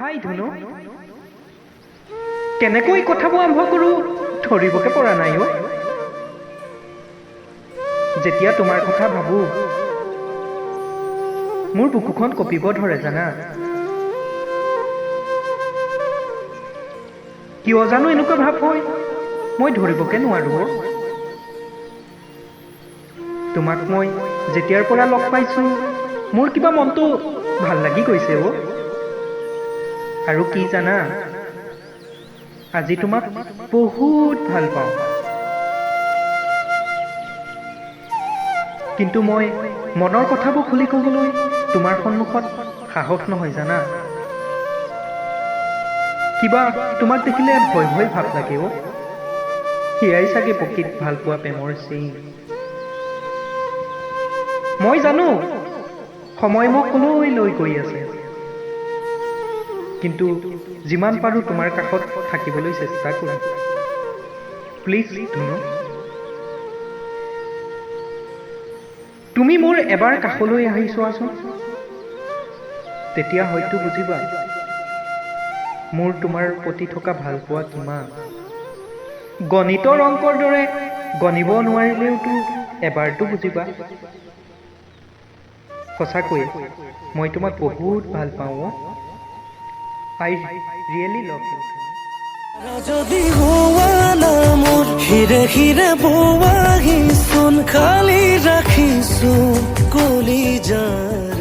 হাই ধুনু, কেনেকৈ কথাবোৰ আৰম্ভ কৰোঁ ধৰিবকে পৰা নাই অ'। যেতিয়া তোমাৰ কথা ভাবোঁ মোৰ বুকুখন কঁপিব ধৰে জানা। কিয় জানো এনেকুৱা ভাৱ হয়, মই ধৰিবকে নোৱাৰোঁ। তোমাক মই যেতিয়াৰ পৰা লগ পাইছোঁ মোৰ কিবা মনটো ভাল লাগি গৈছে অ'। আৰু কি জানা, আজি তোমাক বহুত ভাল পাওঁ। কিন্তু মই মনৰ কথাবোৰ খুলি ক'বলৈ তোমাৰ সন্মুখত সাহস নহয় জানা। কিবা তোমাক দেখিলে ভয় ভয় ভাৱ লাগে অ'। সেয়াই চাগে প্ৰকৃত ভাল পোৱা প্ৰেমৰ চিন। মই জানো সময় মোক কলৈ লৈ গৈ আছে, কিন্তু যিমান পাৰোঁ তোমাৰ কাষত থাকিবলৈ চেষ্টা কৰিম। প্লিজ ধুনু, তুমি মোৰ এবাৰ কাষলৈ আহি চোৱাচোন, তেতিয়া হয়তো বুজিবা মোৰ তোমাৰ প্ৰতি থকা ভাল পোৱা কিমান। গণিতৰ অংকৰ দৰে গণিব নোৱাৰিলেওতো এবাৰতো বুজিবা। সঁচাকৈ মই তোমাক বহুত ভাল পাওঁ অ'। I really love you. যদি হোৱা না মোৰ হিৰে হিৰে বোৱাহি চোন খালি ৰাখিছো কলি যায়।